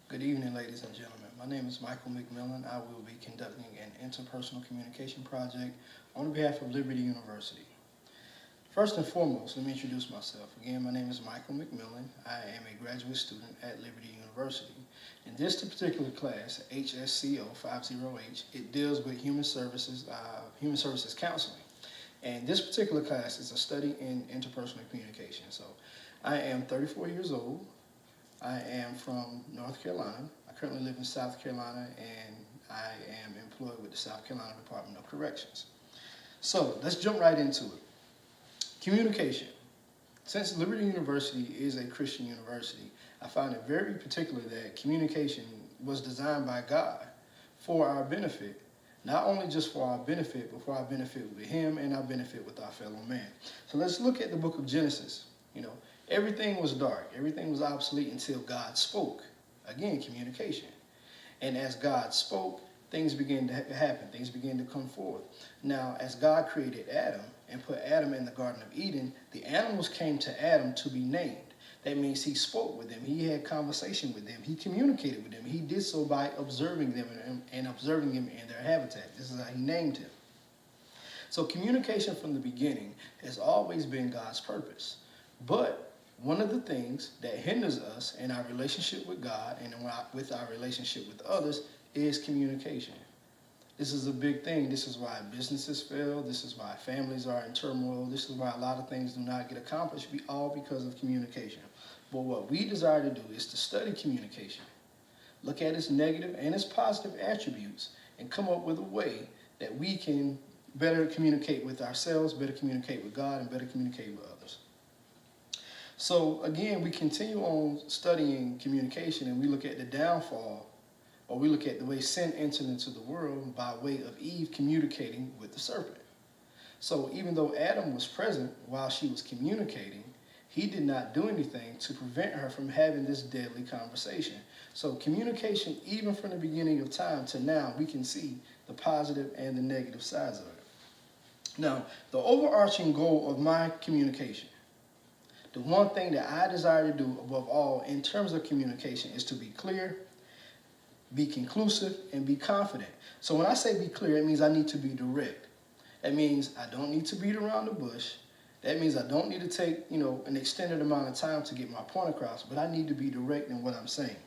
Good evening, ladies and gentlemen. My name is Michael McMillian. I will be conducting an interpersonal communication project on behalf of Liberty University. First and foremost, let me introduce myself. Again, my name is Michael McMillian. I am a graduate student at Liberty University. In this particular class, HSCO 50H, it deals with human services counseling. And this particular class is a study in interpersonal communication. So I am 34 years old. I am from North Carolina. I currently live in South Carolina, and I am employed with the South Carolina Department of Corrections. So let's jump right into it. Communication. Since Liberty University is a Christian university, I find it very particular that communication was designed by God for our benefit. Not only just for our benefit, but for our benefit with Him and our benefit with our fellow man. So let's look at the book of Genesis. Everything was dark. Everything was obsolete until God spoke. Again, communication. And as God spoke, things began to happen. Things began to come forth. Now, as God created Adam and put Adam in the Garden of Eden, the animals came to Adam to be named. That means he spoke with them. He had conversation with them. He communicated with them. He did so by observing them and observing them in their habitat. This is how he named him. So communication from the beginning has always been God's purpose. But one of the things that hinders us in our relationship with God and with our relationship with others is communication. This is a big thing. This is why businesses fail. This is why families are in turmoil. This is why a lot of things do not get accomplished, all because of communication. But what we desire to do is to study communication, look at its negative and its positive attributes, and come up with a way that we can better communicate with ourselves, better communicate with God, and better communicate with others. So again, we continue on studying communication, and we look at the downfall, or we look at the way sin entered into the world by way of Eve communicating with the serpent. So even though Adam was present while she was communicating, he did not do anything to prevent her from having this deadly conversation. So communication, even from the beginning of time to now, we can see the positive and the negative sides of it. Now, the overarching goal of my communication, the one thing that I desire to do above all in terms of communication, is to be clear, be conclusive, and be confident. So when I say be clear, it means I need to be direct. That means I don't need to beat around the bush. That means I don't need to take, an extended amount of time to get my point across, but I need to be direct in what I'm saying.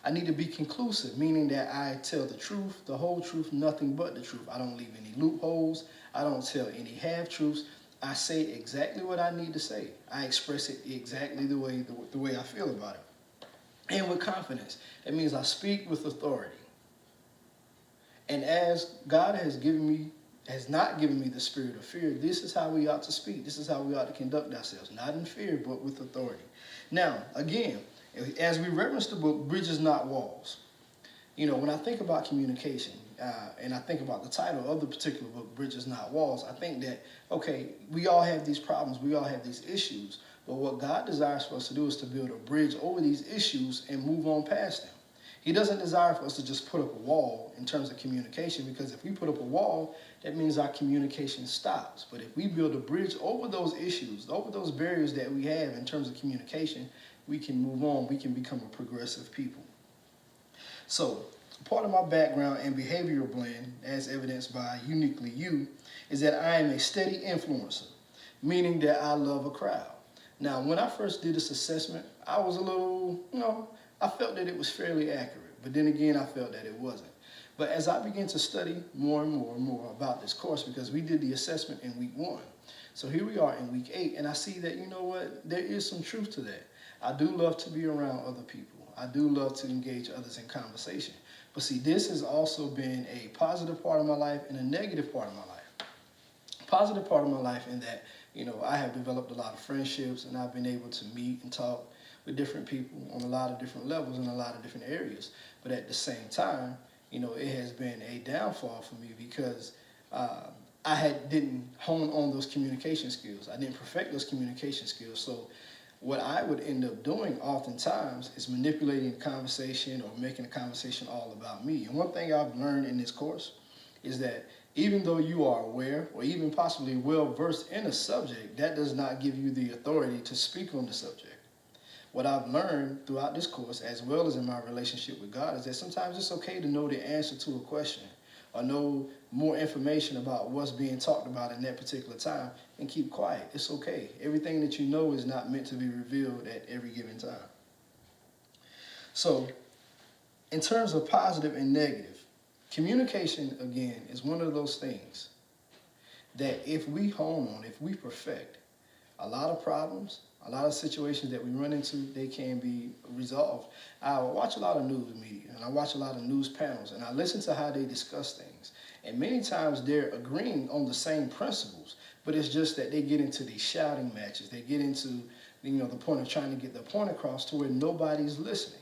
I need to be conclusive, meaning that I tell the truth, the whole truth, nothing but the truth. I don't leave any loopholes. I don't tell any half-truths. I say exactly what I need to say. I express it exactly the way I feel about it. And with confidence. That means I speak with authority. And as God has not given me the spirit of fear, this is how we ought to speak. This is how we ought to conduct ourselves. Not in fear, but with authority. Now, again, as we reference the book, Bridges Not Walls, when I think about communication, and I think about the title of the particular book, Bridges Not Walls, I think that, okay, we all have these problems, we all have these issues, but what God desires for us to do is to build a bridge over these issues and move on past them. He doesn't desire for us to just put up a wall in terms of communication, because if we put up a wall, that means our communication stops. But if we build a bridge over those issues, over those barriers that we have in terms of communication, we can move on, we can become a progressive people. So, part of my background and behavioral blend, as evidenced by Uniquely You, is that I am a steady influencer, meaning that I love a crowd. Now, when I first did this assessment, I was a little, I felt that it was fairly accurate, but then again, I felt that it wasn't. But as I began to study more and more about this course, because we did the assessment in week 1, so here we are in week 8, and I see that, there is some truth to that. I do love to be around other people. I do love to engage others in conversation. But see, this has also been a positive part of my life and a negative part of my life. Positive part of my life in that, I have developed a lot of friendships, and I've been able to meet and talk with different people on a lot of different levels in a lot of different areas. But at the same time, it has been a downfall for me because I didn't hone on those communication skills. I didn't perfect those communication skills. So what I would end up doing oftentimes is manipulating the conversation or making the conversation all about me. And one thing I've learned in this course is that even though you are aware or even possibly well versed in a subject, that does not give you the authority to speak on the subject. what I've learned throughout this course, as well as in my relationship with God, is that sometimes it's okay to know the answer to a question or know more information about what's being talked about in that particular time and keep quiet. It's okay. Everything that you know is not meant to be revealed at every given time. So, in terms of positive and negative, communication, again, is one of those things that if we hone on, if we perfect, a lot of problems, a lot of situations that we run into, they can be resolved. I watch a lot of news media, and I watch a lot of news panels, and I listen to how they discuss things. And many times they're agreeing on the same principles, but it's just that they get into these shouting matches. They get into, the point of trying to get the point across to where nobody's listening.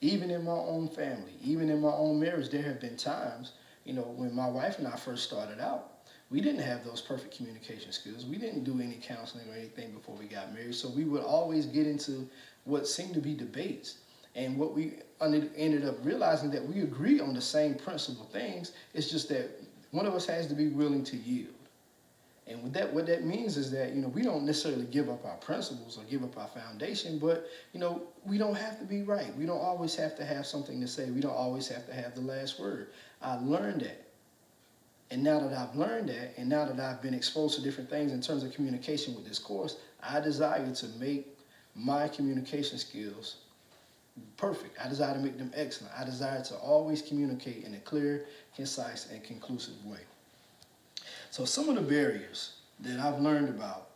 Even in my own family, even in my own marriage, there have been times, when my wife and I first started out, we didn't have those perfect communication skills. We didn't do any counseling or anything before we got married. So we would always get into what seemed to be debates. And what we ended up realizing that we agree on the same principal things. It's just that one of us has to be willing to yield. And what that means is that, we don't necessarily give up our principles or give up our foundation, but, we don't have to be right. We don't always have to have something to say. We don't always have to have the last word. I learned that. And now that I've learned that, and now that I've been exposed to different things in terms of communication with this course, I desire to make my communication skills perfect. I desire to make them excellent. I desire to always communicate in a clear, concise, and conclusive way. So some of the barriers that I've learned about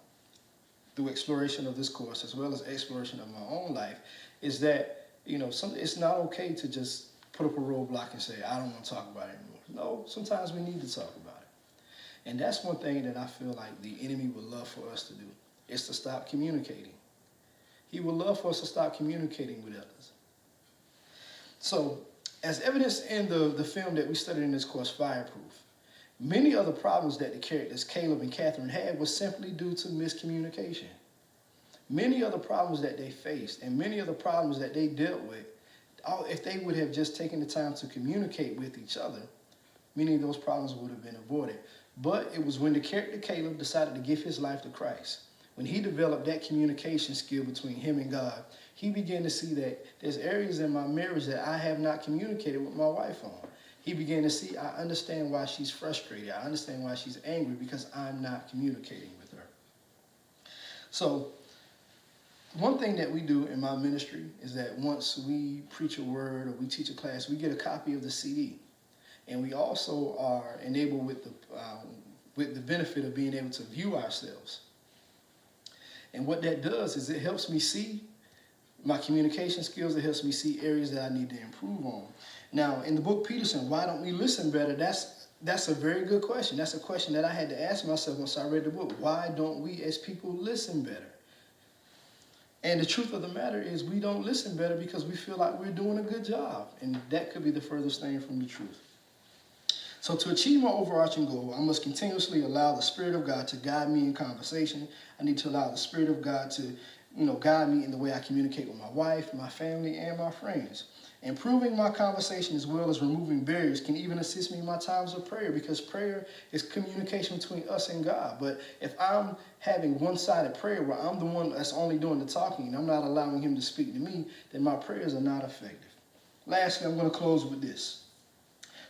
through exploration of this course, as well as exploration of my own life, is that, it's not okay to just put up a roadblock and say, I don't want to talk about it anymore. No, sometimes we need to talk about it. And that's one thing that I feel like the enemy would love for us to do, is to stop communicating. He would love for us to stop communicating with others. So, as evidenced in the film that we studied in this course, Fireproof, many of the problems that the characters Caleb and Catherine had was simply due to miscommunication. Many of the problems that they faced and many of the problems that they dealt with, if they would have just taken the time to communicate with each other, many of those problems would have been avoided. But it was when the character Caleb decided to give his life to Christ, when he developed that communication skill between him and God, he began to see that there's areas in my marriage that I have not communicated with my wife on. He began to see, I understand why she's frustrated. I understand why she's angry, because I'm not communicating with her. So, one thing that we do in my ministry is that once we preach a word or we teach a class, we get a copy of the CD. And we also are enabled with the benefit of being able to view ourselves. And what that does is it helps me see my communication skills. It helps me see areas that I need to improve on. Now, in the book Peterson, Why Don't We Listen Better? That's a very good question. That's a question that I had to ask myself once I read the book. Why don't we as people listen better? And the truth of the matter is we don't listen better because we feel like we're doing a good job. And that could be the furthest thing from the truth. So to achieve my overarching goal, I must continuously allow the Spirit of God to guide me in conversation. I need to allow the Spirit of God to, guide me in the way I communicate with my wife, my family, and my friends. Improving my conversation as well as removing barriers can even assist me in my times of prayer, because prayer is communication between us and God. But if I'm having one-sided prayer where I'm the one that's only doing the talking and I'm not allowing him to speak to me, then my prayers are not effective. Lastly, I'm going to close with this.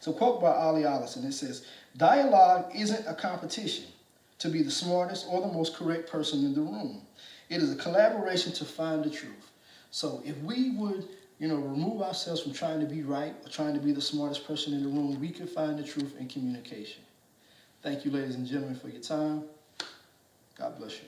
So, quote by Ali Allison, it says, "Dialogue isn't a competition to be the smartest or the most correct person in the room. It is a collaboration to find the truth." So if we would, remove ourselves from trying to be right or trying to be the smartest person in the room, we can find the truth in communication. Thank you, ladies and gentlemen, for your time. God bless you.